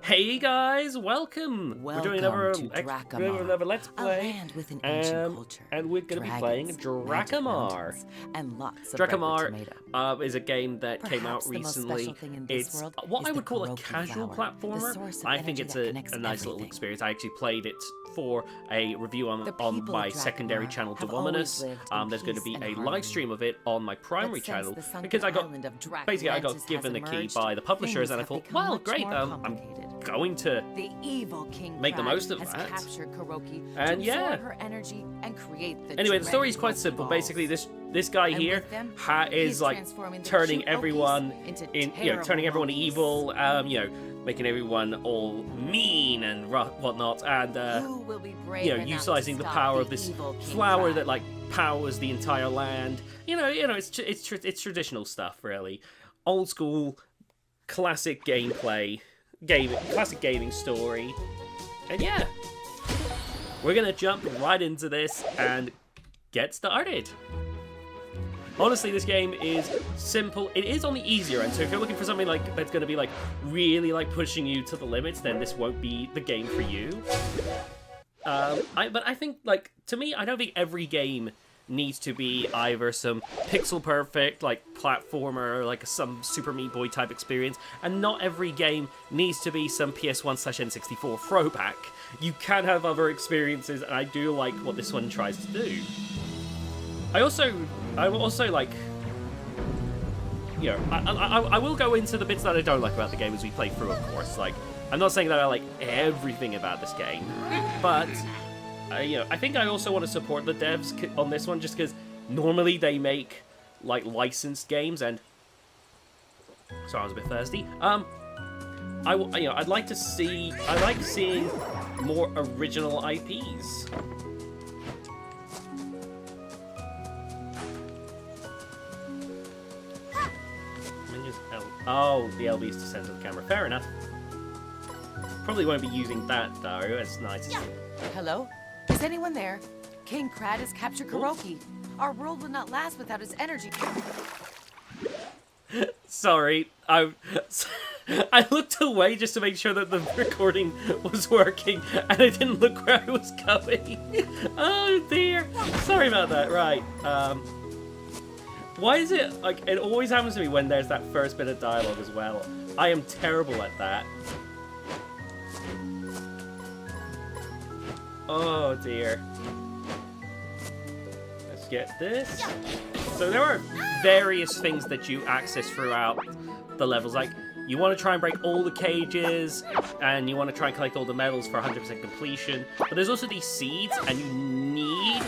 Hey guys, welcome! We're doing another Let's Play, a land with an ancient culture, and we're going to be playing Dracamar. And lots of Dracamar is a game that came out recently. It's what I would call a casual platformer. I think it's a nice little experience. I actually played it for a review on my secondary channel, TheDominusIgnis. There's going to be a live stream of it on my primary channel because I got given the key by the publishers, and I thought, well, great, I'm going to make the most of that. And yeah. Anyway, the story is quite simple. Basically, this guy here is like turning everyone turning everyone evil, making everyone all mean and whatnot, and utilizing the power of this flower that like powers the entire land. It's traditional stuff, really. Old school, classic gameplay. Classic gaming story. And yeah, we're gonna jump right into this and get started. Honestly, this game is simple. It is on the easier end, so if you're looking for something like that's gonna be like really like pushing you to the limits, then this won't be the game for you. But I think, like, to me, I don't think every game needs to be either some pixel perfect like platformer, like some Super Meat Boy type experience, and not every game needs to be some PS1/N64 throwback. You can have other experiences, and I do like what this one tries to do. I also like, I will go into the bits that I don't like about the game as we play through, of course. Like, I'm not saying that I like everything about this game, but I think I also want to support the devs on this one, just because normally they make like licensed games, and sorry, I was a bit thirsty. I like seeing more original IPs. Oh, the LB is to center the camera. Fair enough. Probably won't be using that though. It's nice. Hello? Is anyone there? King Krad has captured Kuroki. Our world will not last without his energy. Sorry, I looked away just to make sure that the recording was working, and I didn't look where I was going. Oh dear. Sorry about that. Right. Why is it like it always happens to me when there's that first bit of dialogue as well? I am terrible at that. Oh dear. Let's get this. So there are various things that you access throughout the levels. Like, you want to try and break all the cages, and you want to try and collect all the medals for 100% completion. But there's also these seeds, and you need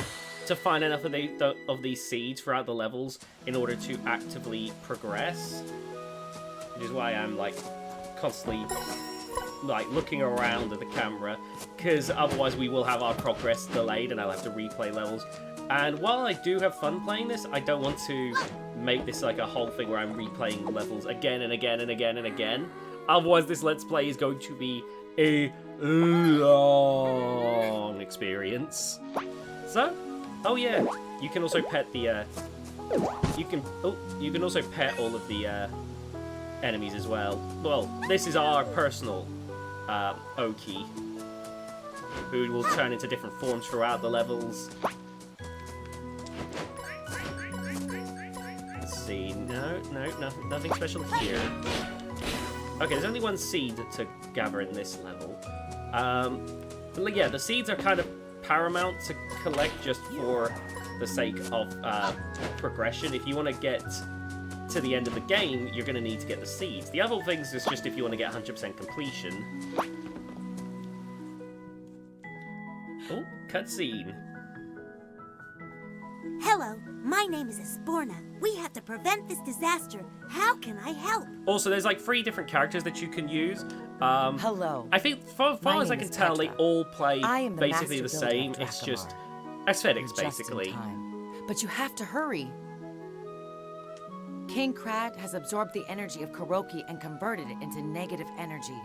to find enough of these seeds throughout the levels in order to actively progress. Which is why I'm like constantly like looking around at the camera, because otherwise we will have our progress delayed and I'll have to replay levels. And while I do have fun playing this, I don't want to make this like a whole thing where I'm replaying levels again and again and again and again. Otherwise this Let's Play is going to be a long experience. So, oh yeah, you can also pet the you can also pet all of the enemies as well. Well, this is our personal Oki, who will turn into different forms throughout the levels. Let's see. No, nothing special here. Okay, there's only one seed to gather in this level. But yeah, the seeds are kind of paramount to collect just for the sake of progression. If you want to get to the end of the game, you're going to need to get the seeds. The other things is just if you want to get 100% completion. Oh, cutscene. Hello, my name is Esporna. We have to prevent this disaster. How can I help? Also, there's like 3 different characters that you can use. Hello. I think, far as I can tell, they all play basically the same. It's just aesthetics, basically. But you have to hurry. King Krad has absorbed the energy of Kuroki and converted it into negative energy,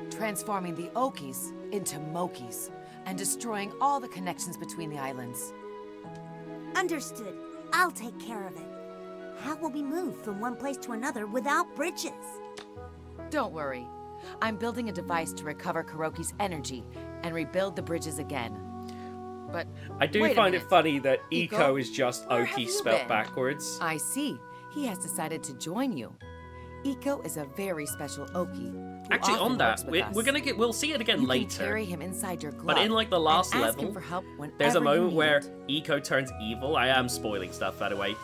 transforming the Okis into Mokis and destroying all the connections between the islands. Understood. I'll take care of it. How will we move from one place to another without bridges? Don't worry. I'm building a device to recover Kuroki's energy and rebuild the bridges again. But I do find it funny that Eco is just Oki spelled backwards. I see. He has decided to join you. Eco is a very special Oki. Actually, on that, we'll see it again later. You can carry him inside your glove. But in like the last level, there's a moment where Eco turns evil. I am spoiling stuff, by the way.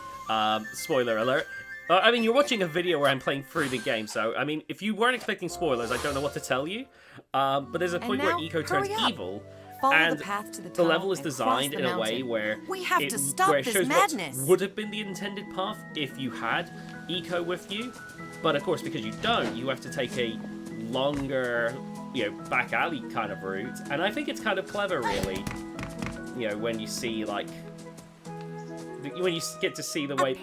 Spoiler alert. I mean, you're watching a video where I'm playing through the game, so I mean, if you weren't expecting spoilers, I don't know what to tell you. But there's a point where Eco turns evil. And the level is designed in a way where it shows what would have been the intended path if you had Eco with you. But of course, because you don't, you have to take a longer, back alley kind of route. And I think it's kind of clever, really. When you see when you get to see the way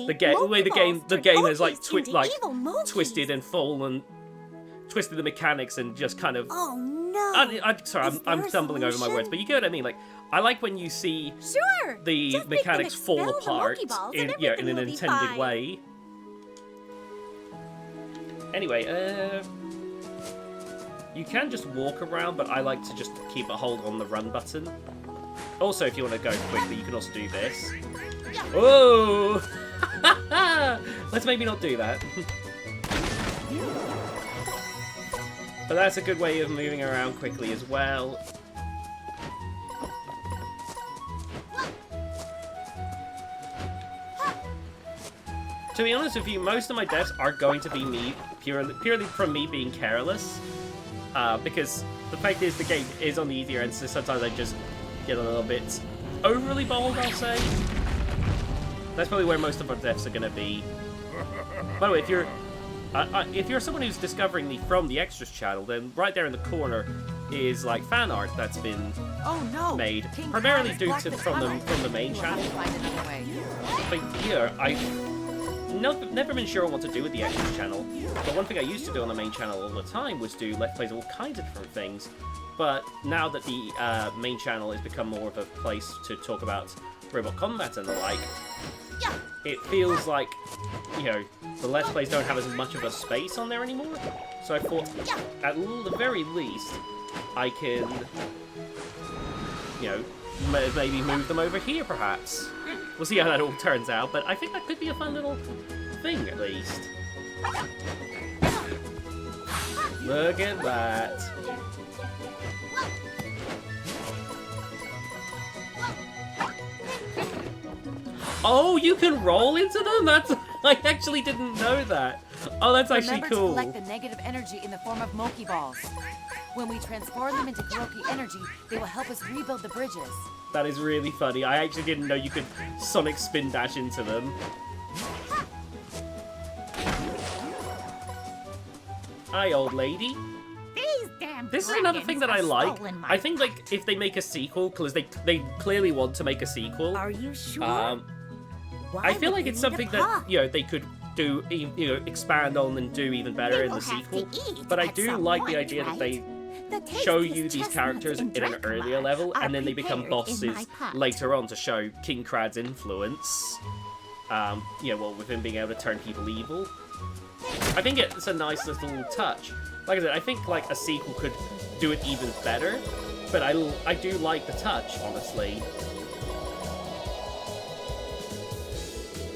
the game is like twisted and fallen, twisted the mechanics and just kind of. Oh no! Sorry, I'm stumbling over my words, but you get what I mean. Like, I like when you see the mechanics fall apart in an intended way. Anyway, you can just walk around, but I like to just keep a hold on the run button. Also, if you want to go quickly, you can also do this. Oh! Let's maybe not do that. But that's a good way of moving around quickly as well. To be honest with you, most of my deaths are going to be me, purely from me being careless. Because the fact is, the game is on the easier end, so sometimes I just get a little bit overly bold, I'll say. That's probably where most of our deaths are going to be. By the way, if you're someone who's discovering me from the Extras channel, then right there in the corner is like fan art that's been made, primarily from the main channel. But yeah, I've never been sure what to do with the Extras channel. But one thing I used to do on the main channel all the time was do Let's Plays of all kinds of different things. But now that the main channel has become more of a place to talk about robot combat and the like, it feels like, the Let's Plays don't have as much of a space on there anymore. So I thought, at the very least, I can, maybe move them over here, perhaps. We'll see how that all turns out, but I think that could be a fun little thing, at least. Look at that. Oh, you can roll into them? I actually didn't know that. Oh, that's actually cool. Remember to collect the negative energy in the form of Moki balls. When we transform them into Kuroki energy, they will help us rebuild the bridges. That is really funny. I actually didn't know you could sonic spin dash into them. Hi, old lady. This is another thing that I like. I think, like, if they make a sequel, because they clearly want to make a sequel. Are you sure? I feel like it's something that, they could do, expand on and do even better in the sequel. But I do like the idea that they show you these characters in an earlier level, and then they become bosses later on to show King Krad's influence. With him being able to turn people evil. I think it's a nice little touch. Like I said, I think like a sequel could do it even better, but I do like the touch, honestly.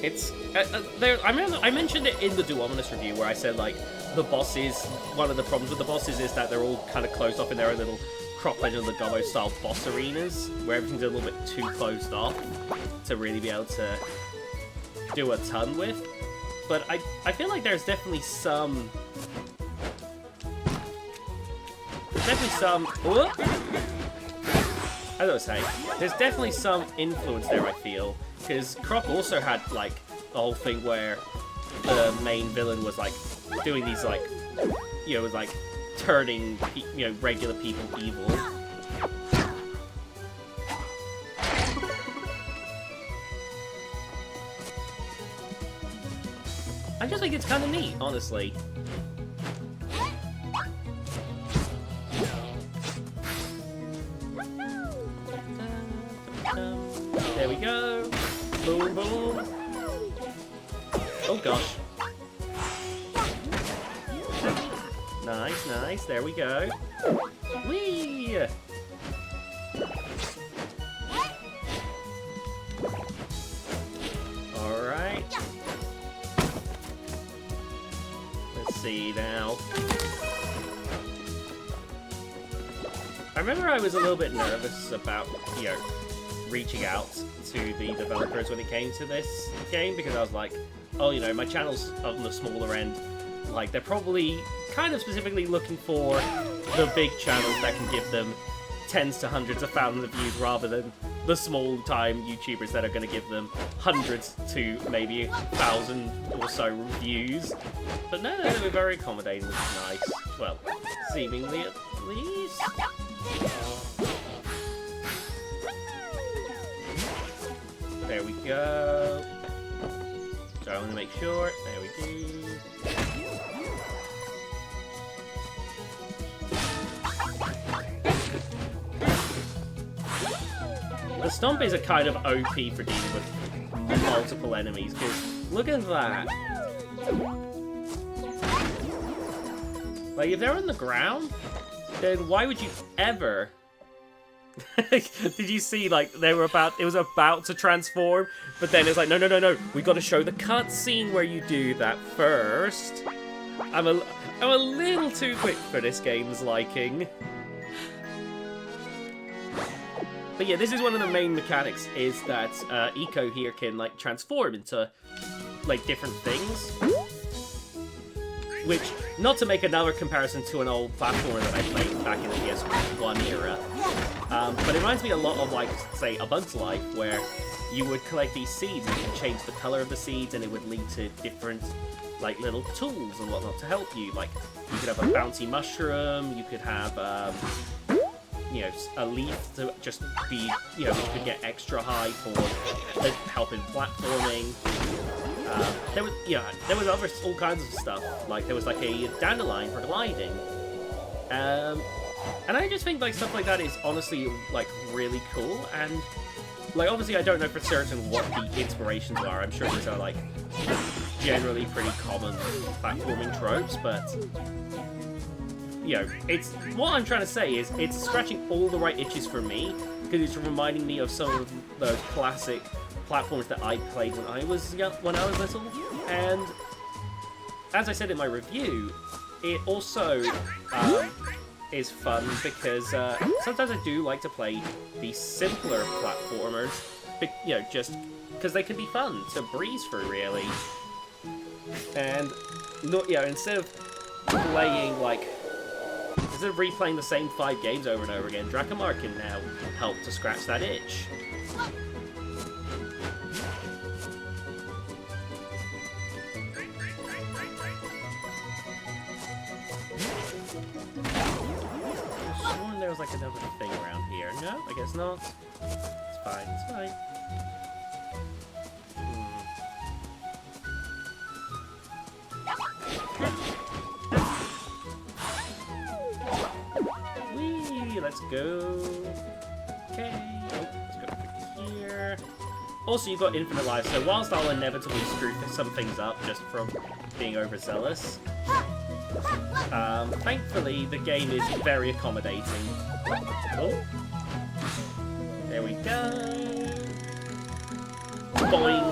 It's I mentioned it in the Dominus review where I said like the bosses. One of the problems with the bosses is that they're all kind of closed off in their own little Crop Legend of the Gobbo style boss arenas, where everything's a little bit too closed off to really be able to do a ton with. But I feel like there's definitely some. As I was saying, there's definitely some influence there, I feel. Because Croc also had, like, the whole thing where the main villain was, like, doing these, like, was, like, turning, regular people evil. I just think it's kind of neat, honestly. There we go. Boom, boom. Oh gosh. Nice, nice. There we go. Whee! Alright. Let's see now. I remember I was a little bit nervous about, you know, reaching out to the developers when it came to this game, because I was like, oh, you know, my channel's on the smaller end. Like, they're probably kind of specifically looking for the big channels that can give them tens to hundreds of thousands of views rather than the small-time YouTubers that are going to give them hundreds to maybe 1,000 or so views. But no, they were very accommodating, which is nice. Well, seemingly at least. There we go. So I want to make sure. There we go. The Stomp is a kind of OP for dealing with multiple enemies, because look at that. Like, if they're on the ground, then why would you ever... Did you see, like, it was about to transform, but then it's like, no, no, no, no, we gotta show the cutscene where you do that first. I'm a little too quick for this game's liking. But yeah, this is one of the main mechanics, is that Eco here can, like, transform into, like, different things. Which, not to make another comparison to an old platformer that I played back in the PS1 era, but it reminds me a lot of, like, say, A Bug's Life, where you would collect these seeds and you could change the color of the seeds, and it would lead to different, like, little tools and whatnot to help you. Like, you could have a bouncy mushroom, you could have, you know, a leaf to just be, you know, you could get extra high for help in platforming. There was, yeah, there was all kinds of stuff. Like, there was like a dandelion for gliding. And I just think like stuff like that is honestly like really cool. And like, obviously I don't know for certain what the inspirations are. I'm sure these are like generally pretty common platforming tropes, but you know, it's what I'm trying to say is it's scratching all the right itches for me, because it's reminding me of some of those classic platforms that I played when I was young, when I was little. And as I said in my review, it also is fun because sometimes I do like to play these simpler platformers, you know, just because they can be fun to breeze through, really. And you know, instead of replaying the same 5 games over and over again, Dracamar can now help to scratch that itch. I sworn there was like another thing around here. No, I guess not. It's fine, it's fine. Let's go. Okay. Oh, let's go over here. Also, you've got infinite life, so whilst I'll inevitably screw some things up just from being overzealous, thankfully the game is very accommodating. Oh. There we go. Boing.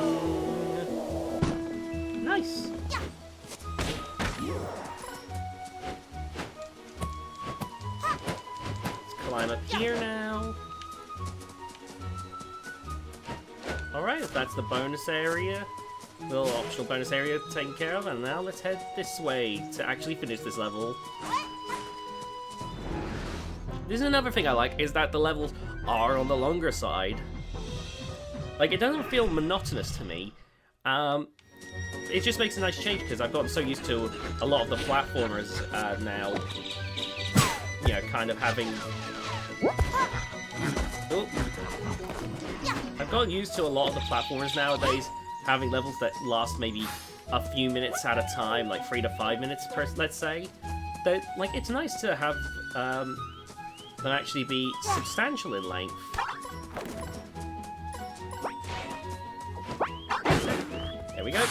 Nice. Climb up here now. Alright, that's the bonus area. Little optional bonus area taken care of, and now let's head this way to actually finish this level. This is another thing I like, is that the levels are on the longer side. Like, it doesn't feel monotonous to me. It just makes a nice change, because I've gotten so used to a lot of the platformers now, you know, kind of having... Oh. I've gotten used to a lot of the platformers nowadays having levels that last maybe a few minutes at a time, like 3 to 5 minutes per, let's say. That, like, it's nice to have them actually be substantial in length. There There we go.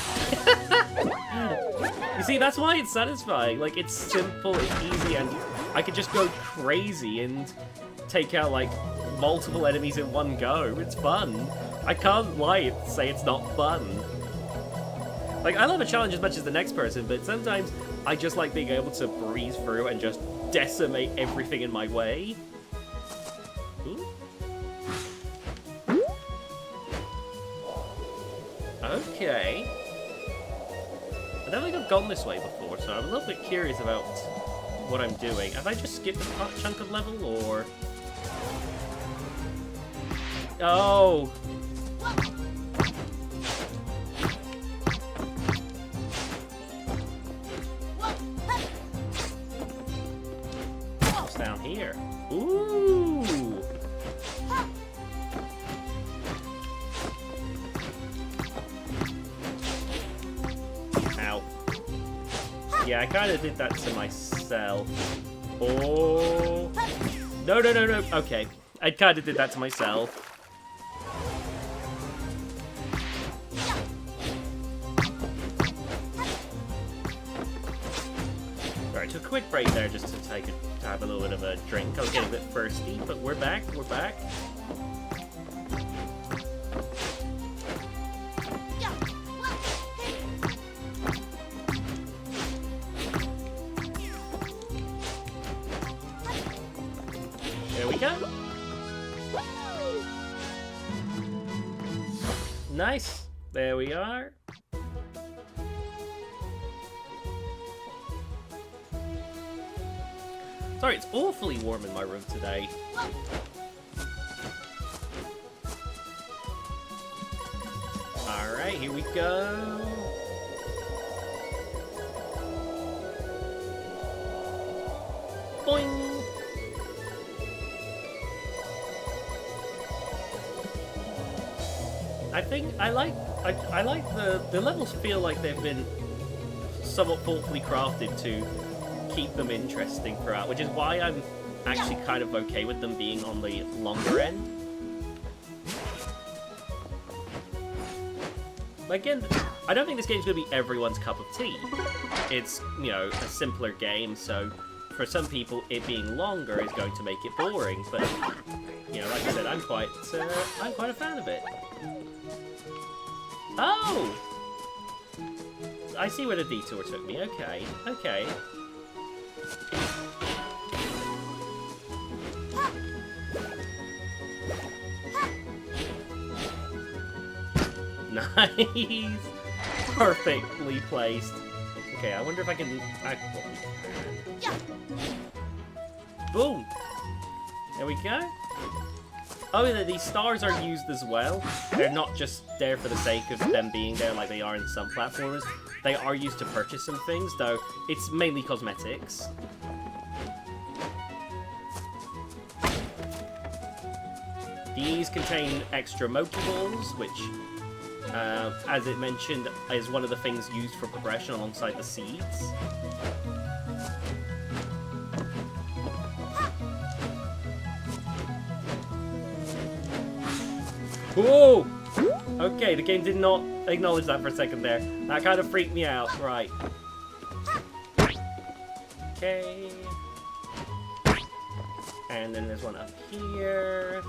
You see, that's why it's satisfying. Like, it's simple, it's easy, and I could just go crazy and take out, like, multiple enemies in one go. It's fun. I can't lie and say it's not fun. Like, I love a challenge as much as the next person, but sometimes I just like being able to breeze through and just decimate everything in my way. Ooh. Okay. I don't think I've gone this way before, so I'm a little bit curious about what I'm doing. Have I just skipped a chunk of level, or... Oh! What's down here? Ooh! Ow. Yeah, I kind of did that to myself. Oh. No, no, no, no. Okay. I kind of did that to myself. Alright, took a quick break there just to have a little bit of a drink. I was getting a bit thirsty, but we're back, we're back. There we go. Nice. There we are. Sorry, it's awfully warm in my room today. Alright, here we go. Boing! I think I like the levels feel like they've been somewhat thoughtfully crafted to keep them interesting throughout, which is why I'm actually kind of okay with them being on the longer end. Again, I don't think this game's going to be everyone's cup of tea. It's, you know, a simpler game, so for some people it being longer is going to make it boring, but, you know, like I said, I'm quite a fan of it. Oh! I see where the detour took me. Okay, okay. Nice! Perfectly placed. Okay, I wonder if I can... Boom! There we go. Oh, yeah, these stars are used as well. They're not just there for the sake of them being there like they are in some platformers. They are used to purchase some things, though it's mainly cosmetics. These contain extra Moki balls, which, as it mentioned, is one of the things used for progression alongside the seeds. Whoa! Okay, the game did not acknowledge that for a second there. That kind of freaked me out. Right. Okay. And then there's one up here.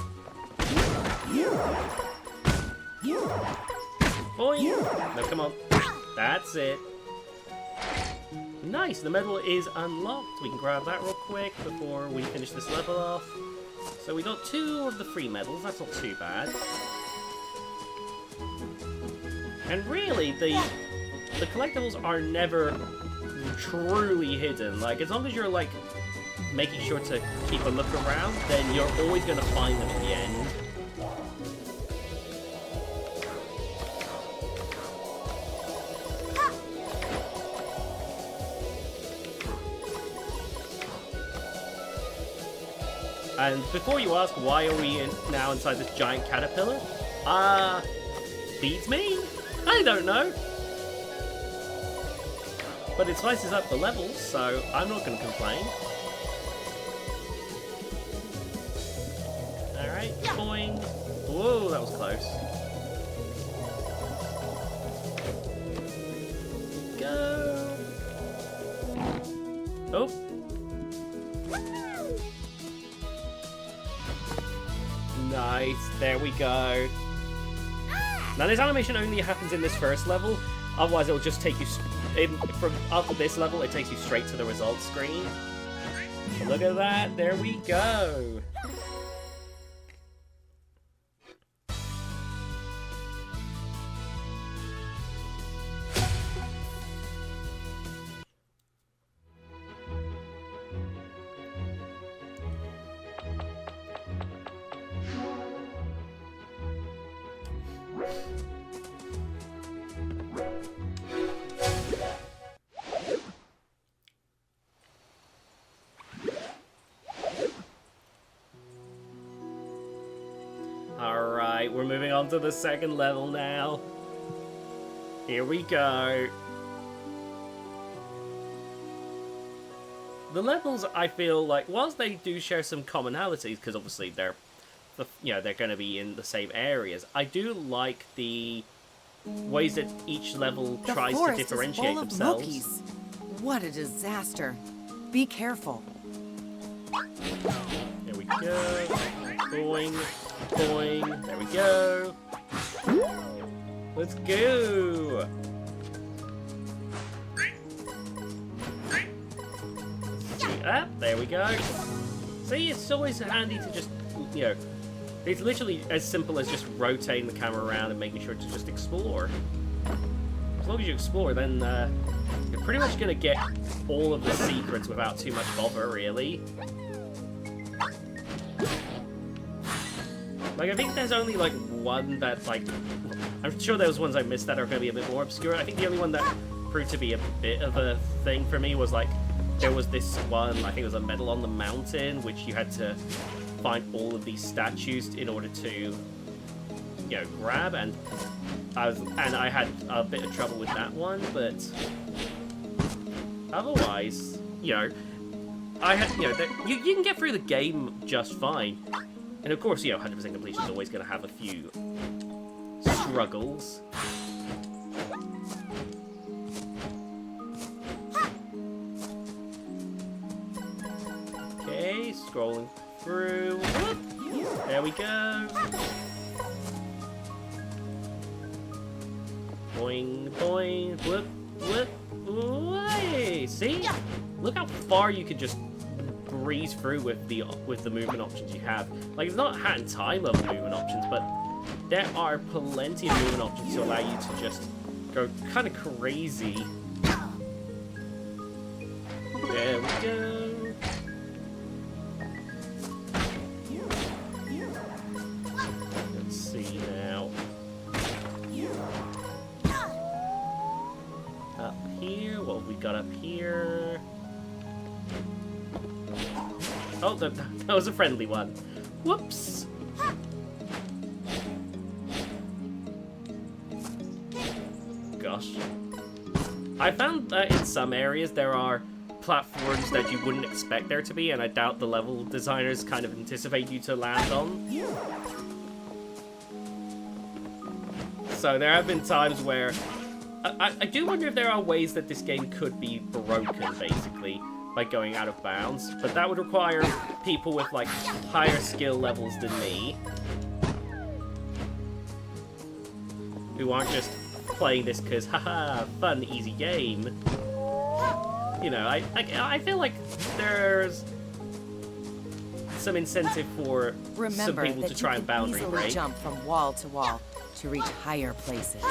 Boing! No, come on. That's it. Nice, the medal is unlocked. We can grab that real quick before we finish this level off. So we got 2 of the free medals, that's not too bad. And really, the collectibles are never truly hidden. Like, as long as you're, like, making sure to keep a look around, then you're always going to find them at the end. And before you ask, why are we now inside this giant caterpillar? Beats me? I don't know. But it slices up the levels, so I'm not going to complain. Alright, boing. Whoa, that was close. Nice. There we go. Now, this animation only happens in this first level. Otherwise, it'll just take you... From after this level, it takes you straight to the results screen. So look at that. There we go. Alright, we're moving on to the second level now. Here we go. The levels, I feel like, whilst they do share some commonalities, because obviously they're going to be in the same areas, I do like the ways that each level tries to differentiate themselves. Mokies. What a disaster. Be careful. There we go. Boing, boing. There we go. Let's go. Ah, there we go. See, it's always handy to just, it's literally as simple as just rotating the camera around and making sure to just explore. As long as you explore, then you're pretty much going to get all of the secrets without too much bother, really. Like, I think there's only, like, one that, like... I'm sure there was ones I missed that are going to be a bit more obscure. I think the only one that proved to be a bit of a thing for me was, like, there was this one, I think it was a medal on the mountain, which you had to find all of these statues in order to, grab, and I had a bit of trouble with that one, but otherwise, I had, you can get through the game just fine, and of course, 100% completion is always going to have a few struggles. Okay, scrolling through. Whoop. There we go. Boing, boing, whoop, whoop, whoop. See? Look how far you can just breeze through with the movement options you have. Like, it's not hat and tie level movement options, but there are plenty of movement options to allow you to just go kind of crazy. There we go. Let's see now. Up here, what have we got up here? Oh, that was a friendly one. Whoops. Gosh. I found that in some areas there are platforms that you wouldn't expect there to be, and I doubt the level designers kind of anticipate you to land on. So there have been times where I do wonder if there are ways that this game could be broken, basically, by going out of bounds, but that would require people with, like, higher skill levels than me, who aren't just playing this because, haha, fun, easy game. I feel like there's some incentive for some people to try and boundary break. Remember that you can easily jump from wall to wall to reach higher places.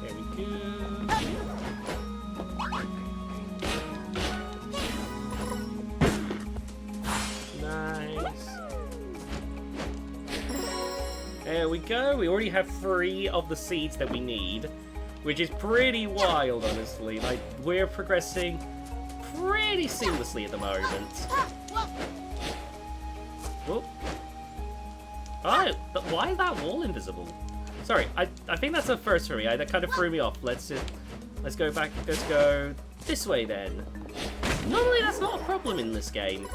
There we go. Nice. There we go. We already have 3 of the seeds that we need, which is pretty wild, honestly. Like, we're progressing pretty seamlessly at the moment. Whoop. Oh, but why is that wall invisible? Sorry, I think that's a first for me. That kind of threw me off. Let's go back. Let's go this way then. Normally that's not a problem in this game.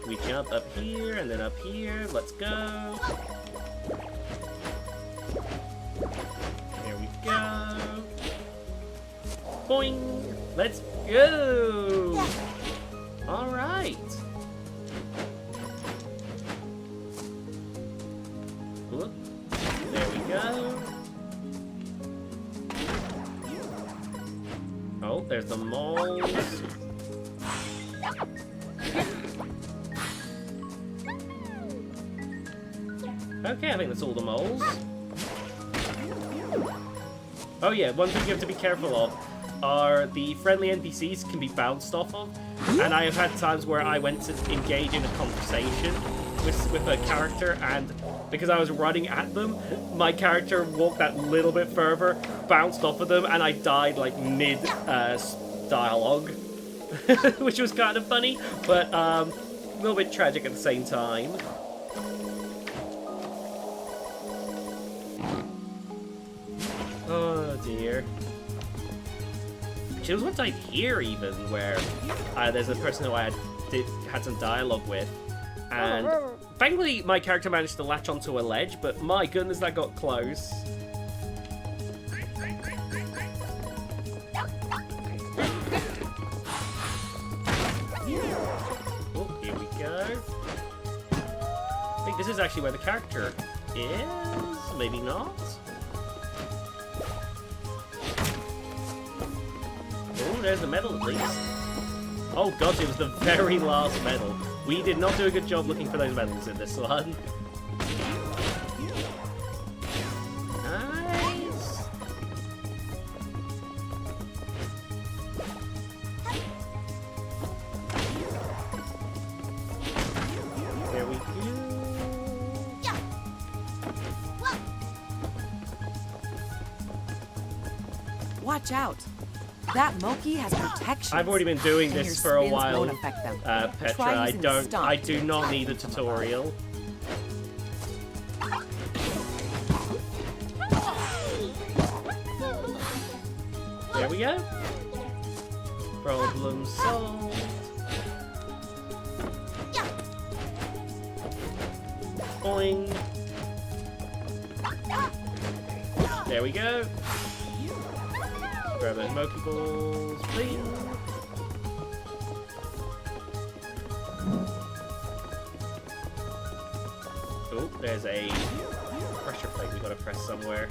We jump up here and then up here. Let's go. There we go. Boing! Let's go! Alright. There we go. Oh, there's the moles. Okay, I think that's all the moles. Oh yeah, one thing you have to be careful of are the friendly NPCs can be bounced off of. And I have had times where I went to engage in a conversation with a character, and because I was running at them, my character walked that little bit further, bounced off of them, and I died like mid dialogue, which was kind of funny, but a little bit tragic at the same time. Oh dear. There was one time here even where there's a person who I had some dialogue with, and thankfully my character managed to latch onto a ledge, but my goodness, that got close. Oh, here we go. I think this is actually where the character is, maybe not. Oh, there's the medal at least. Oh god, it was the very last medal. We did not do a good job looking for those medals in this one. Nice. There we go. Watch out. That Moki has protection. I've already been doing this for a while, Petra. Try I do not need a tutorial. There we go. Problem solved. Boing. There we go. Grab those Moki balls, please. Oh, there's a pressure plate we gotta press somewhere.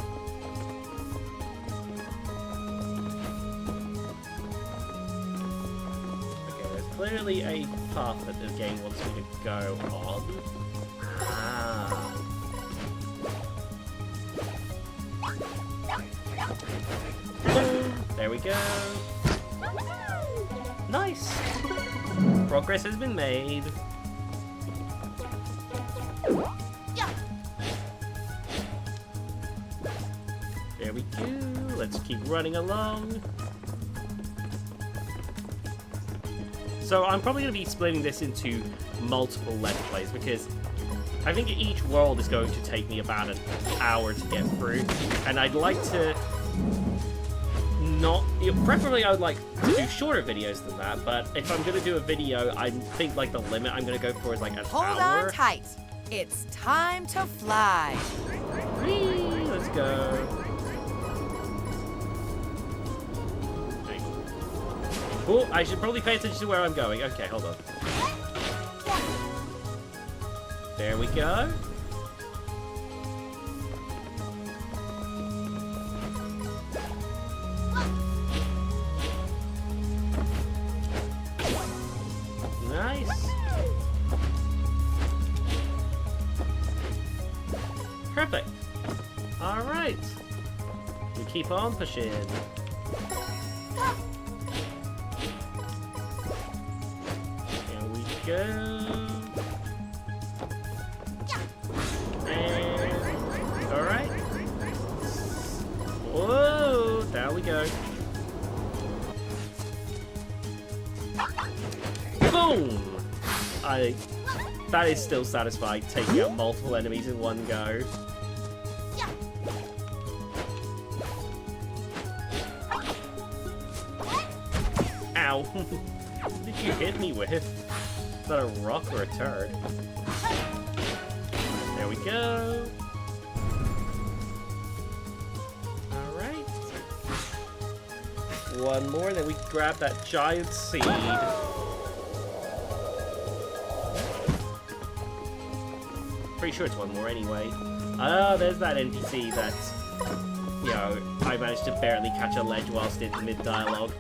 Okay, there's clearly a path that the game wants me to go on. Ah. There we go. Nice! Progress has been made. There we go. Let's keep running along. So I'm probably going to be splitting this into multiple Let's Plays because I think each world is going to take me about an hour to get through. And I'd like to... preferably I would like to do shorter videos than that, but if I'm going to do a video, I think like the limit I'm going to go for is like an hour. Hold on tight. It's time to fly. Whee, let's go. Oh, I should probably pay attention to where I'm going. Okay, hold on. There we go. Nice. Perfect. All right. We keep on pushing. Here we go. And all right. Whoa! There we go. Boom! That is still satisfying, taking out multiple enemies in one go. Ow! What did you hit me with? Is that a rock or a turd? There we go. Alright. one more, and then we grab that giant seed. Pretty sure it's one more anyway. Oh, there's that NPC that, you know, I managed to barely catch a ledge whilst in mid-dialogue.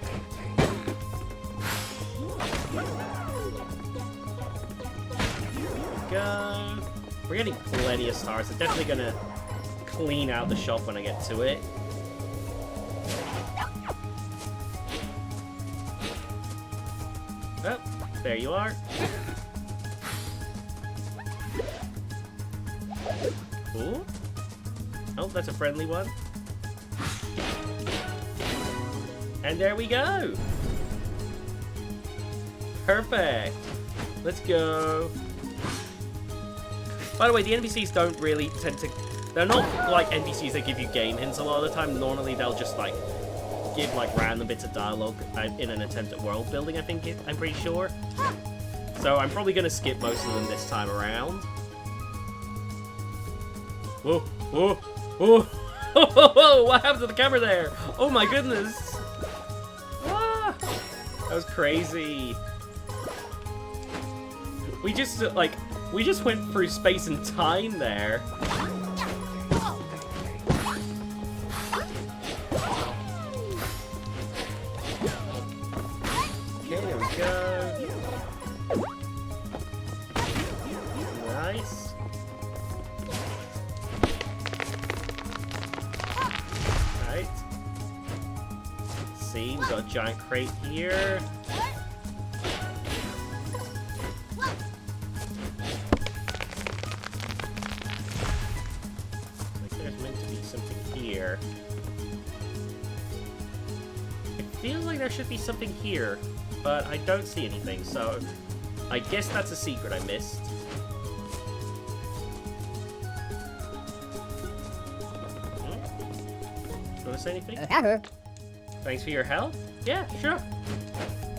Go. We're getting plenty of stars. I'm definitely gonna clean out the shop when I get to it. Oh, there you are. Ooh. Oh, that's a friendly one. And there we go. Perfect. Let's go. By the way, the NPCs don't really tend to... They're not like NPCs that give you game hints a lot of the time. Normally, they'll just, like, give, like, random bits of dialogue in an attempt at world building, I'm pretty sure. So I'm probably going to skip most of them this time around. Whoa, whoa, whoa. Whoa, what happened to the camera there? Oh my goodness. Ah, that was crazy. We just, like, we just went through space and time there. Okay, there we go. Nice. Right. See, we got a giant crate here. It feels like there should be something here, but I don't see anything, so I guess that's a secret I missed. Want to say anything? Thanks for your help? Yeah, sure.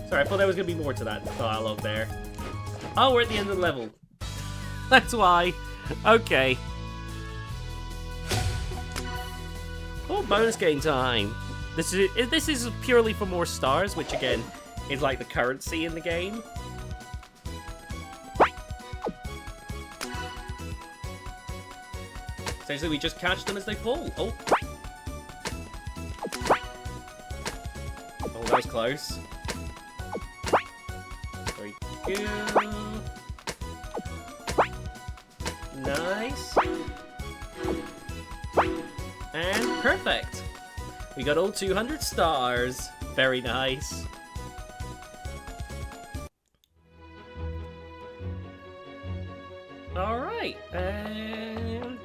Sorry, I thought there was going to be more to that dialogue there. Oh, we're at the end of the level. That's why. Okay. Oh, bonus game time. This is purely for more stars, which again is like the currency in the game. Essentially, we just catch them as they fall. Oh, that was close. Very good. Nice. And perfect. We got all 200 stars. Very nice. Alright, and...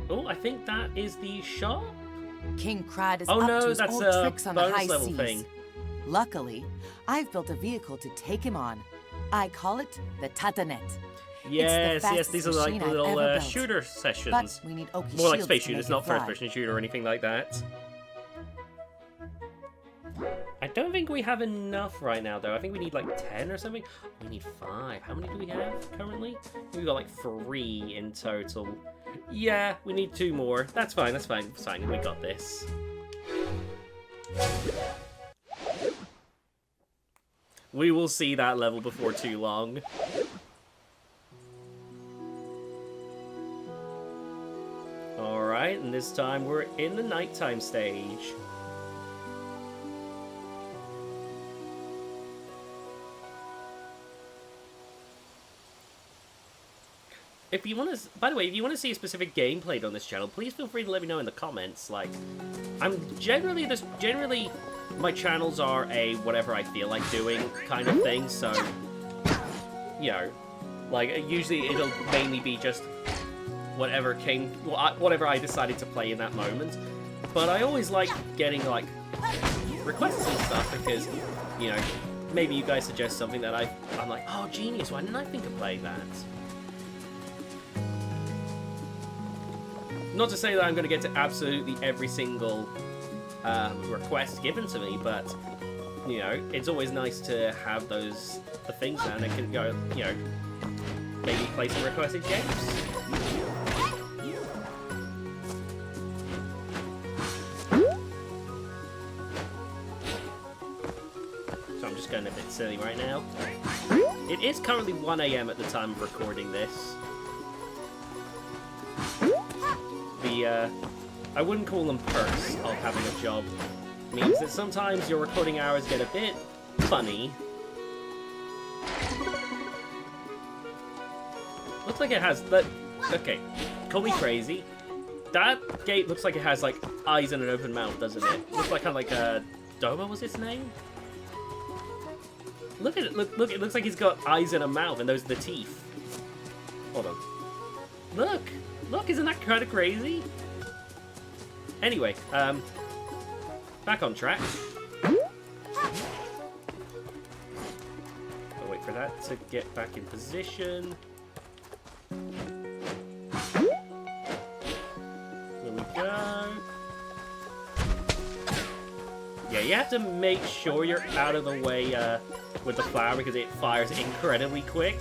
Oh, I think that is the shop? King Crad is up to his old tricks on the high seas. Thing. Luckily, I've built a vehicle to take him on. I call it the Tatanet. Yes, yes, these are like little shooter sessions. But we need Oki more like shields space to shooters, make not it fly. first-person shooter or anything like that. I don't think we have enough right now, though. I think we need like 10 or something. We need 5. How many do we have currently? We've got like 3 in total. Yeah, we need 2 more. That's fine, that's fine. It's fine, we got this. We will see that level before too long. Alright, and this time we're in the nighttime stage. If you want to, by the way, if you want to see a specific game played on this channel, please feel free to let me know in the comments. Like, I'm generally my channels are a whatever I feel like doing kind of thing. So, you know, like usually it'll mainly be just whatever I decided to play in that moment. But I always like getting like requests and stuff because, you know, maybe you guys suggest something that I'm like, oh genius, why didn't I think of playing that? Not to say that I'm going to get to absolutely every single request given to me, but, you know, it's always nice to have the things down and can go, you know, maybe play some requested games. just going a bit silly right now. It is currently 1 AM at the time of recording this. I wouldn't call them perks of having a job. It means that sometimes your recording hours get a bit funny. Looks like it has... Okay, call me crazy. That gate looks like it has, like, eyes and an open mouth, doesn't it? Looks like kind of like a... Doma was his name? Look at it. Look, it looks like he's got eyes and a mouth, and those are the teeth. Hold on. Look, isn't that kind of crazy? Anyway, back on track. I'll wait for that to get back in position. There we go. Yeah, you have to make sure you're out of the way with the flower because it fires incredibly quick.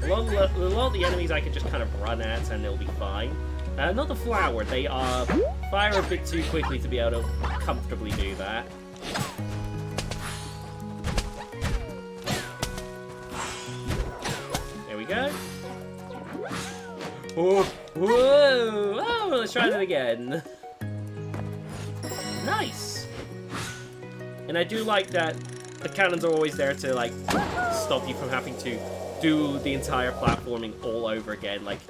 A lot of the enemies I can just kind of run at and they'll be fine. Not the flower, they fire a bit too quickly to be able to comfortably do that. There we go. Oh, whoa! Oh, let's try that again. Nice! And I do like that the cannons are always there to, like, stop you from having to do the entire platforming all over again. Like,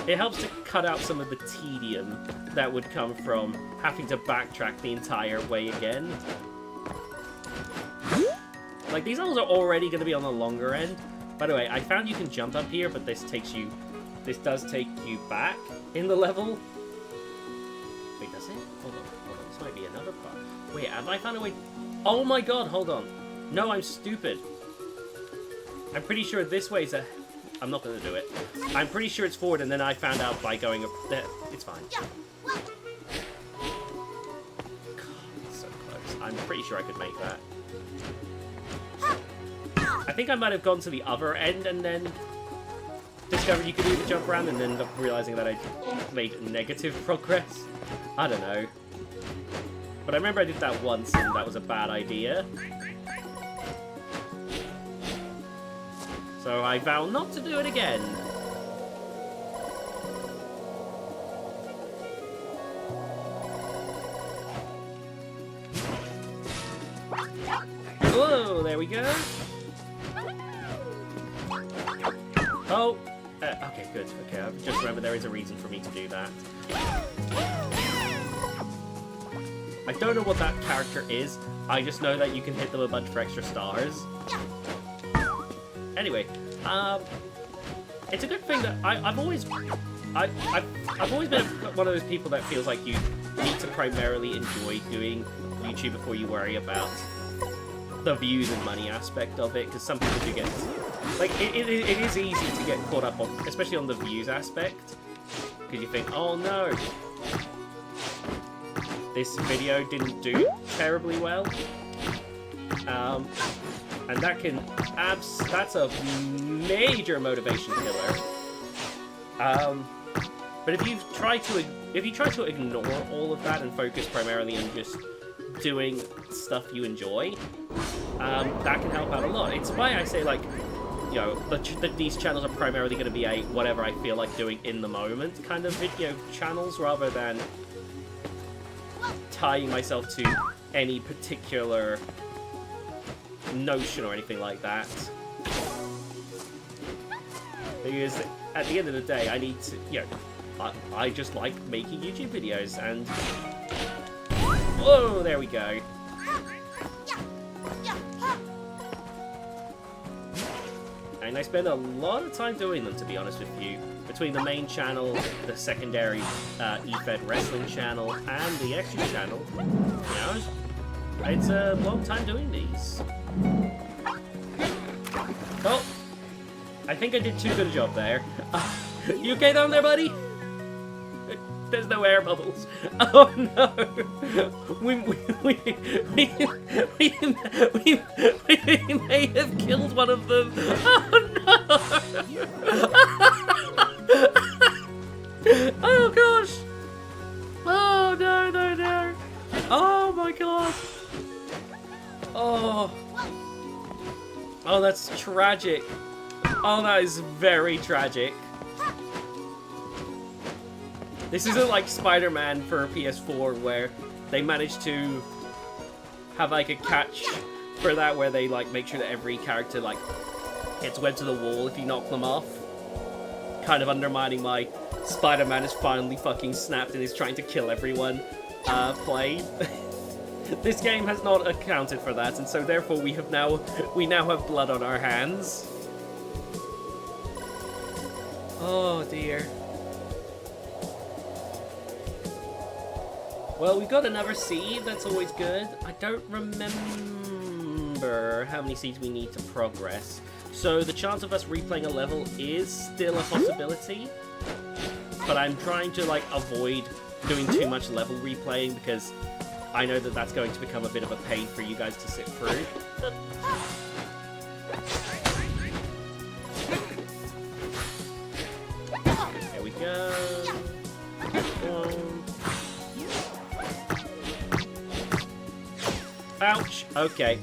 it helps to cut out some of the tedium that would come from having to backtrack the entire way again. Like, these levels are already going to be on the longer end. By the way, I found you can jump up here, but this does take you back in the level. Wait, does it? Hold on. This might be another part. Wait, have I found a way? Oh my god, hold on. No, I'm stupid. I'm pretty sure this way is a... I'm not going to do it. I'm pretty sure it's forward, and then I found out by going up there. It's fine. God, so close. I'm pretty sure I could make that. I think I might have gone to the other end and then discovered you could do the jump around and then ended up realizing that I made negative progress. I don't know. But I remember I did that once and that was a bad idea. So I vow not to do it again. Whoa, there we go. Oh, okay, good. Okay, I've just remembered there is a reason for me to do that. I don't know what that character is. I just know that you can hit them a bunch for extra stars. Anyway, it's a good thing that I've always been one of those people that feels like you need to primarily enjoy doing YouTube before you worry about the views and money aspect of it, because some people do get, like, it is easy to get caught up on, especially on the views aspect, because you think, oh no, this video didn't do terribly well, and that can, that's a major motivation killer. But if you try to ignore all of that and focus primarily on just doing stuff you enjoy, that can help out a lot. It's why I say, like, you know, that these channels are primarily going to be a whatever I feel like doing in the moment kind of video channels, rather than tying myself to any particular notion or anything like that. Because at the end of the day, I need to, you know, I just like making YouTube videos, and whoa, there we go. And I spend a lot of time doing them, to be honest with you. Between the main channel, the secondary eFed wrestling channel, and the extra channel, you know, it's a long time doing these. Oh, I think I did too good a job there. You okay down there, buddy? There's no air bubbles. Oh no! We may have killed one of them. Oh no! Oh gosh! Oh no! Oh my god! Oh, that's tragic. Oh, that is very tragic. This isn't like Spider-Man for PS4 where they managed to have like a catch for that where they like make sure that every character like gets webbed to the wall if you knock them off. Kind of undermining my Spider-Man is finally fucking snapped and is trying to kill everyone play. This game has not accounted for that, and so therefore we now have blood on our hands. Oh dear. Well, we've got another seed, that's always good. I don't remember how many seeds we need to progress. So the chance of us replaying a level is still a possibility. But I'm trying to like avoid doing too much level replaying because I know that that's going to become a bit of a pain for you guys to sit through. There we go. Ouch. Okay.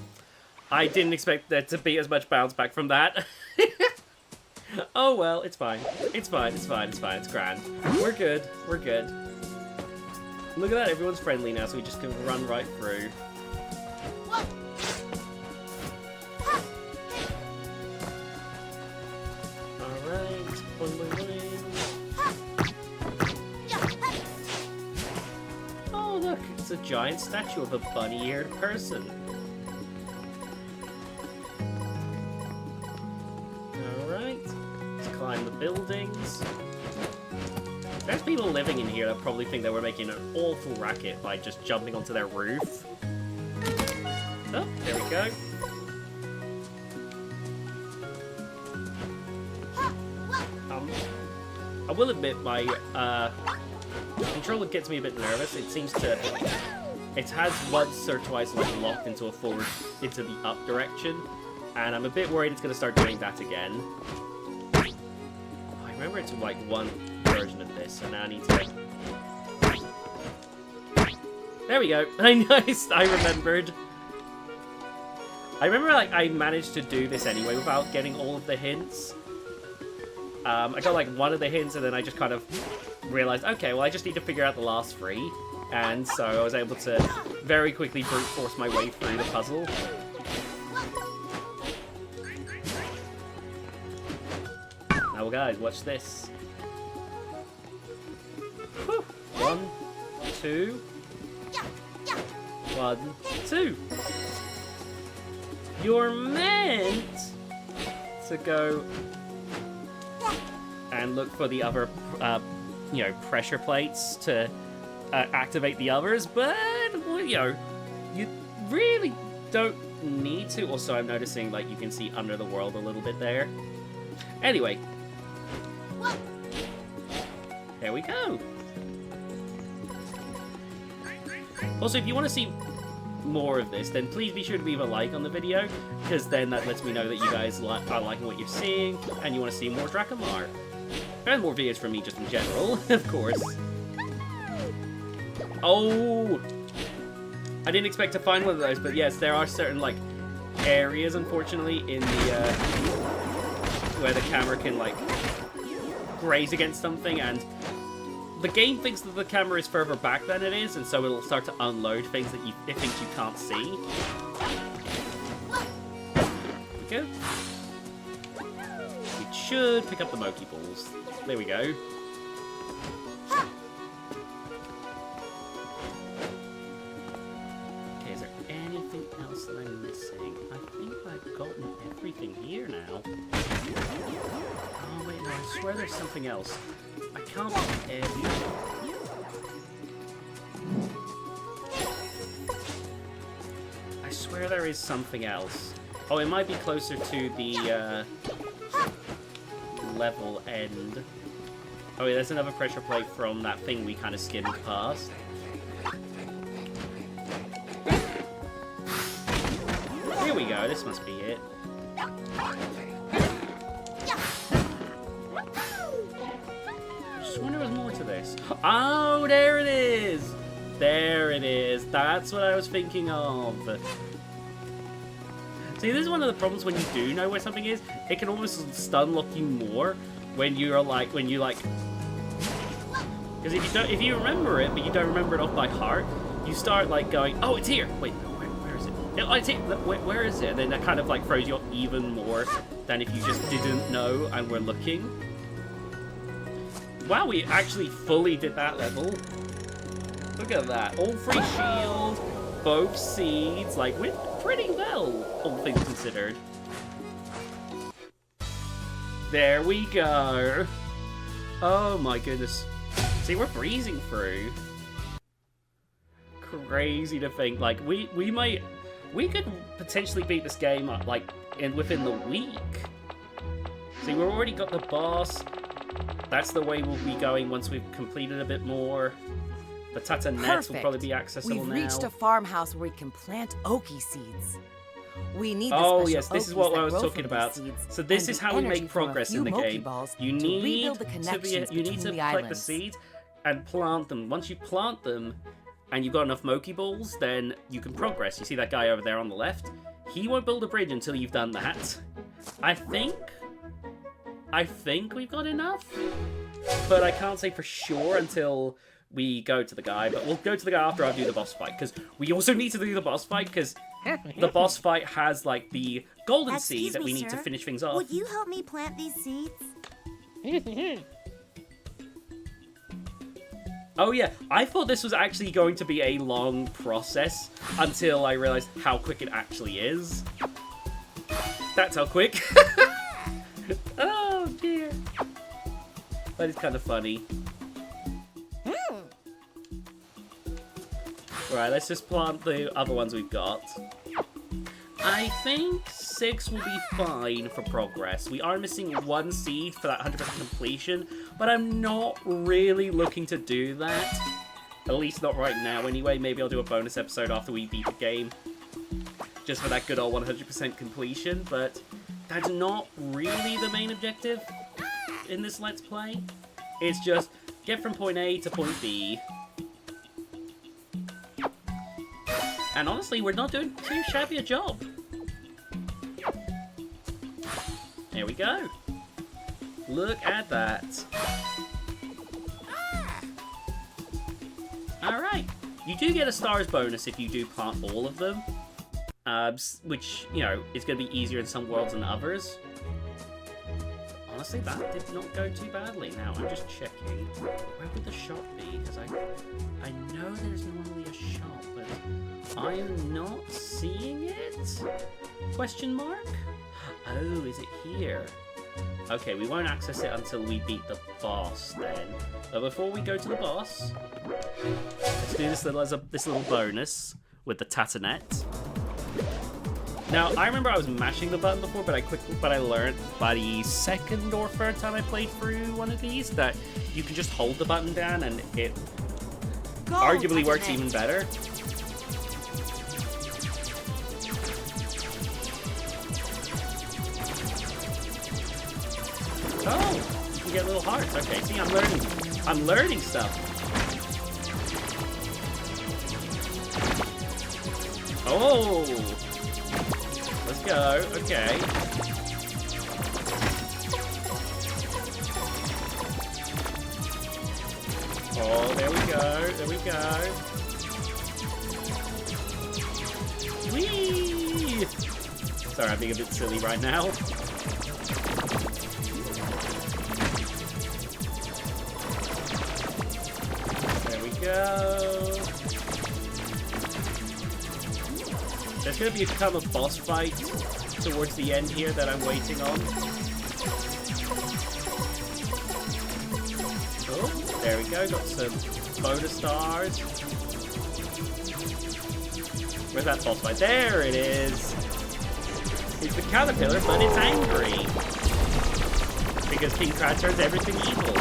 I didn't expect there to be as much bounce back from that. Oh well, it's fine. It's fine, it's fine, it's fine, it's grand. We're good, we're good. Look at that, everyone's friendly now, so we just can run right through. Alright, boing, boing, boing. Oh look, it's a giant statue of a bunny-eared person. Alright, let's climb the buildings. There's people living in here that probably think that we're making an awful racket by just jumping onto their roof. Oh, there we go. I will admit my controller gets me a bit nervous. It seems to... It has once or twice like locked into the up direction, and I'm a bit worried it's going to start doing that again. I remember it's like one version of this, so now I need to... There we go. I remembered. I remember like I managed to do this anyway without getting all of the hints. I got like one of the hints and then I just kind of realized, okay, well I just need to figure out the last three. And so I was able to very quickly brute force my way through the puzzle. Now guys, watch this. Whew. 1, 2. 1, 2. You're meant to go and look for the other, you know, pressure plates to activate the others, but, well, you know, you really don't need to. Also, I'm noticing, like, you can see under the world a little bit there. Anyway. There we go. Also, if you want to see more of this, then please be sure to leave a like on the video, because then that lets me know that you guys are liking what you're seeing, and you want to see more Dracamar. And more videos from me just in general, of course. Oh! I didn't expect to find one of those, but yes, there are certain, like, areas, unfortunately, in the, where the camera can, like, graze against something, and the game thinks that the camera is further back than it is, and so it'll start to unload things that it thinks you can't see. There we go. We should pick up the Moki balls. There we go. Okay, is there anything else that I'm missing? I think I've gotten everything here now. Oh wait, no, I swear there's something else. I can't get everything. I swear there is something else. Oh, it might be closer to the level end. Oh, yeah, there's another pressure plate from that thing we kind of skimmed past. Here we go, this must be it. Just wonder there's more to this. Oh, there it is! There it is. That's what I was thinking of. So See, this is one of the problems when you do know where something is. It can almost stun lock you more when you're like, because if you remember it, but you don't remember it off by heart, you start like going, oh, it's here. Wait, where is it? Oh, it's here. Where is it? And then that kind of like throws you off even more than if you just didn't know and were looking. Wow, we actually fully did that level. Look at that. All 3 shields, both seeds. Like, we're pretty well, all things considered. There we go. Oh my goodness. See, we're breezing through. Crazy to think. Like, we could potentially beat this game up, like, within the week. See, we've already got the boss. That's the way we'll be going once we've completed a bit more. The Tatanets will probably be accessible now. We've reached a farmhouse where we can plant Oki seeds. We need the oh special yes, this is what I was talking about. So this is how we make progress in the game. You need to collect the seeds and plant them. Once you plant them and you've got enough Moki balls, then you can progress. You see that guy over there on the left? He won't build a bridge until you've done that. I think we've got enough, but I can't say for sure until we go to the guy. But we'll go to the guy after I do the boss fight, because we also need to do the boss fight, because the boss fight has like the golden seed that we need to finish things off. Would you help me plant these seeds? Oh yeah, I thought this was actually going to be a long process until I realized how quick it actually is. That's how quick. Oh dear. That is kind of funny. Right, let's just plant the other ones we've got. I think 6 will be fine for progress. We are missing 1 seed for that 100% completion, but I'm not really looking to do that. At least not right now anyway. Maybe I'll do a bonus episode after we beat the game. Just for that good old 100% completion, but that's not really the main objective in this Let's Play. It's just get from point A to point B. And honestly, we're not doing too shabby a job. There we go. Look at that. Alright. You do get a stars bonus if you do plant all of them. Which, you know, is going to be easier in some worlds than others. Honestly, that did not go too badly. Now, I'm just checking. Where would the shop be? Because I know there's normally a shop, but I am not seeing it? Question mark? Oh, is it here? Okay, we won't access it until we beat the boss then. But before we go to the boss, let's do this little bonus with the Tatanet. Now, I remember I was mashing the button before, but I learned by the second or third time I played through one of these that you can just hold the button down and it arguably works even better. Oh, you can get little hearts. Okay, see, I'm learning stuff. Oh, let's go. Okay. Oh, there we go. There we go. Whee! Sorry, I'm being a bit silly right now. Go. There's going to become a boss fight towards the end here that I'm waiting on. Oh, there we go. Got some bonus stars. Where's that boss fight? There it is. It's the caterpillar, but it's angry. Because King Krat turns everything evil.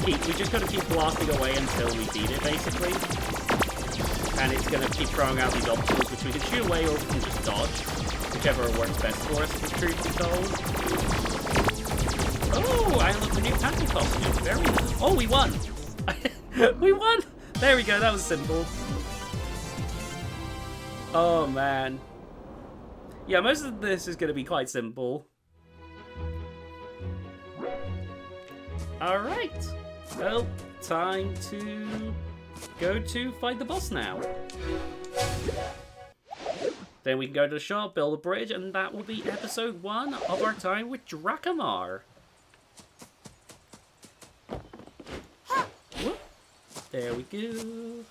We just gotta keep blasting away until we beat it, basically. And it's gonna keep throwing out these obstacles which we can shoot away or we can just dodge. Whichever works best for us, the truth be told. Oh, I unlocked a new tackle costume. Very nice. Oh, we won! We won! There we go, that was simple. Oh, man. Yeah, most of this is going to be quite simple. Alright. Well, time to go to fight the boss now. Then we can go to the shop, build a bridge, and that will be episode 1 of our time with Dracamar. Whoop. There we go.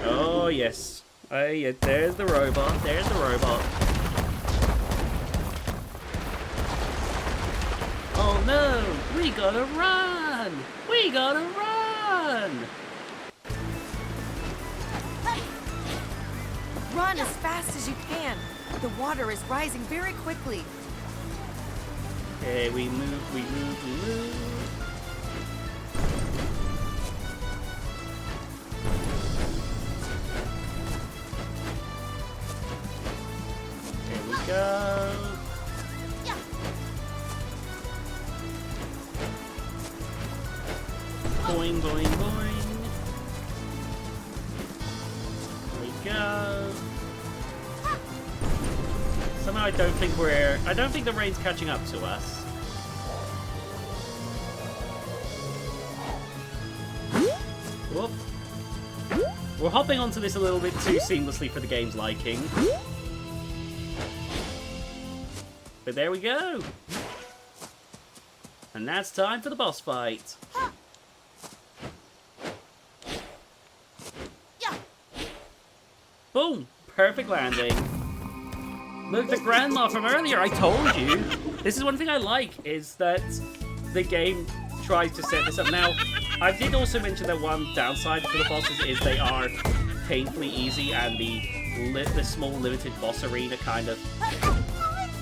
Oh, yes. Oh, yeah, there's the robot. There's the robot. Oh, no! We gotta run! We gotta run! Run as fast as you can. The water is rising very quickly. Okay, we move, we move, we move. There we go. Boing, boing, boing. There we go. Somehow I don't think the rain's catching up to us. Whoop. We're hopping onto this a little bit too seamlessly for the game's liking. But there we go. And that's time for the boss fight. Boom! Perfect landing. Look, the grandma from earlier, I told you. This is one thing I like, is that the game tries to set this up. Now, I did also mention that one downside for the bosses is they are painfully easy, and the small limited boss arena kind of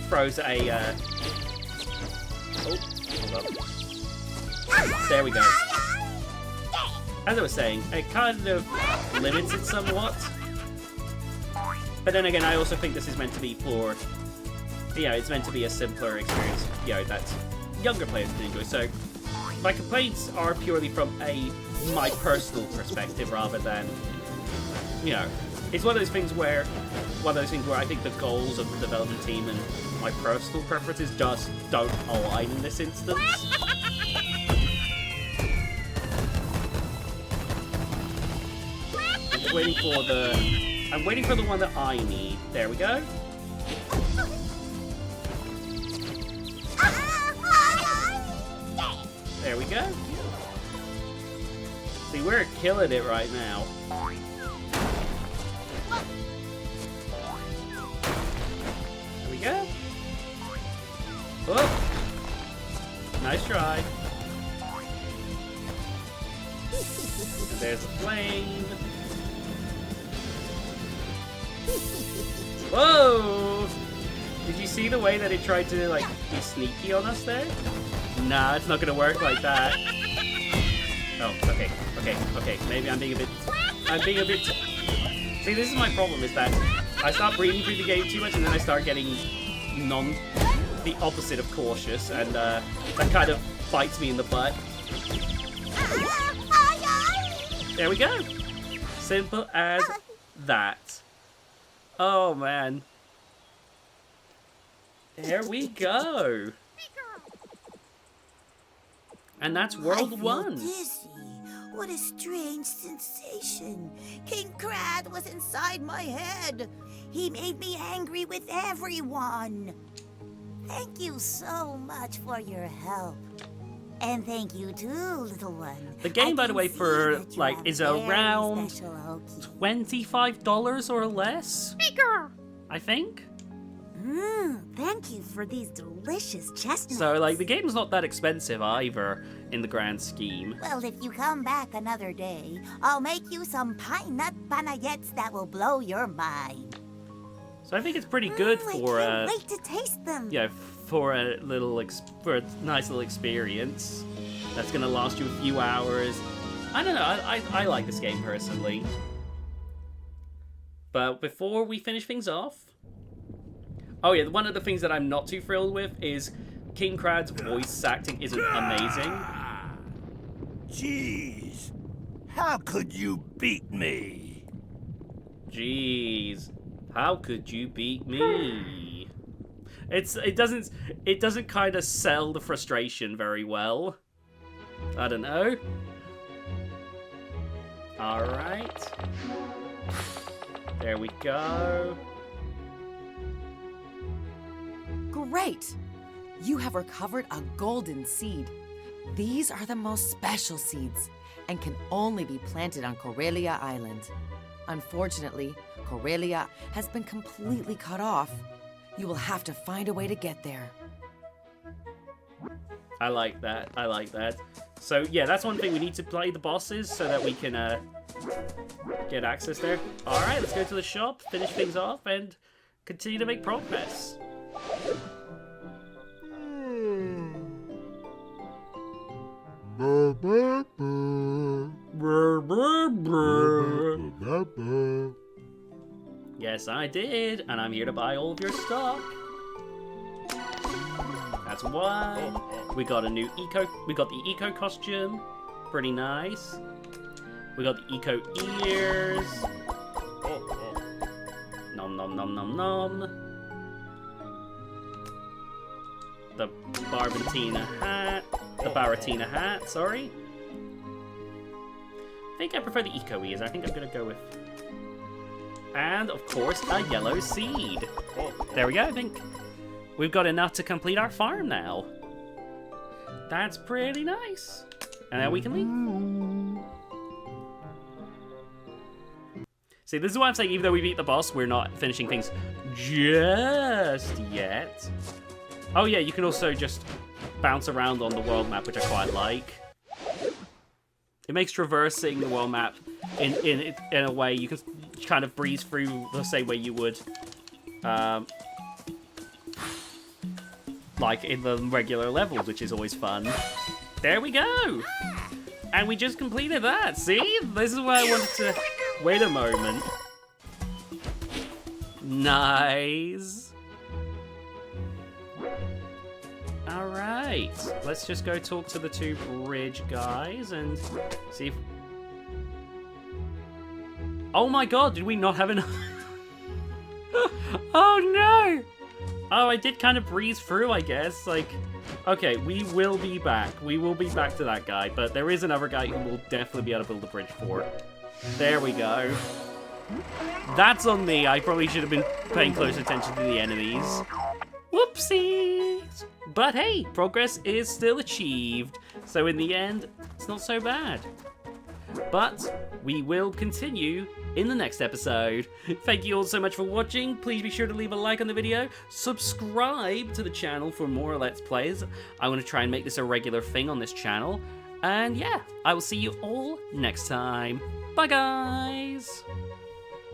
throws a... Oh, hold up. There we go. As I was saying, it kind of limits it somewhat. But then again, I also think this is meant to be for, it's meant to be a simpler experience, that younger players can enjoy. So, my complaints are purely from my personal perspective rather than, it's one of those things where I think the goals of the development team and my personal preferences just don't align in this instance. I'm waiting for the one that I need. There we go. There we go. See, we're killing it right now. There we go. Oh! Nice try. And there's a flame. Whoa! Did you see the way that it tried to, be sneaky on us there? Nah, it's not gonna work like that. Oh, okay. Maybe I'm being a bit... See, this is my problem, is that I start breathing through the game too much, and then I start getting the opposite of cautious, and that kind of bites me in the butt. There we go! Simple as that. Oh, man. There we go. And that's World 1. Dizzy. What a strange sensation. King Crad was inside my head. He made me angry with everyone. Thank you so much for your help. And thank you too, little one. The game, by the way, is around $25 or less. I think. Thank you for these delicious chestnuts. So, the game's not that expensive either, in the grand scheme. Well, if you come back another day, I'll make you some pine nut banayettes that will blow your mind. So I think it's pretty good for I can't wait to taste them. For a nice little experience that's gonna last you a few hours. I don't know. I like this game personally. But before we finish things off, Oh yeah, one of the things that I'm not too thrilled with is King Krad's voice acting isn't amazing. Jeez, how could you beat me? Jeez, how could you beat me? It doesn't kind of sell the frustration very well. I don't know. All right. There we go. Great! You have recovered a golden seed. These are the most special seeds and can only be planted on Corellia Island. Unfortunately, Corellia has been completely cut off. You will have to find a way to get there. I like that. I like that. So yeah, that's one thing. We need to play the bosses so that we can get access there. All right, let's go to the shop, finish things off, and continue to make progress. Yes, I did, and I'm here to buy all of your stuff. That's one. We got the eco costume. Pretty nice. We got the eco ears. Nom nom nom nom nom. The Baratina hat, sorry. I think I prefer the eco ears. I think I'm gonna go with. And of course, a yellow seed. There we go, I think. We've got enough to complete our farm now. That's pretty nice. And now we can leave. See, this is why I'm saying even though we beat the boss, we're not finishing things just yet. Oh yeah, you can also just bounce around on the world map, which I quite like. It makes traversing the world map in a way you can kind of breeze through the same way you would like in the regular levels, which is always fun. There we go! And we just completed that, see? This is where I wanted to... Wait a moment. Nice. Alright, let's just go talk to the two bridge guys and see if... Oh my god, did we not have enough? Oh no! Oh, I did kind of breeze through, I guess. Like, okay, we will be back. We will be back to that guy, but there is another guy who will definitely be able to build a bridge for. There we go. That's on me. I probably should have been paying close attention to the enemies. Whoopsies! But hey, progress is still achieved. So in the end, it's not so bad. But we will continue in the next episode. Thank you all so much for watching. Please be sure to leave a like on the video. Subscribe to the channel for more Let's Plays. I want to try and make this a regular thing on this channel. And yeah, I will see you all next time. Bye guys!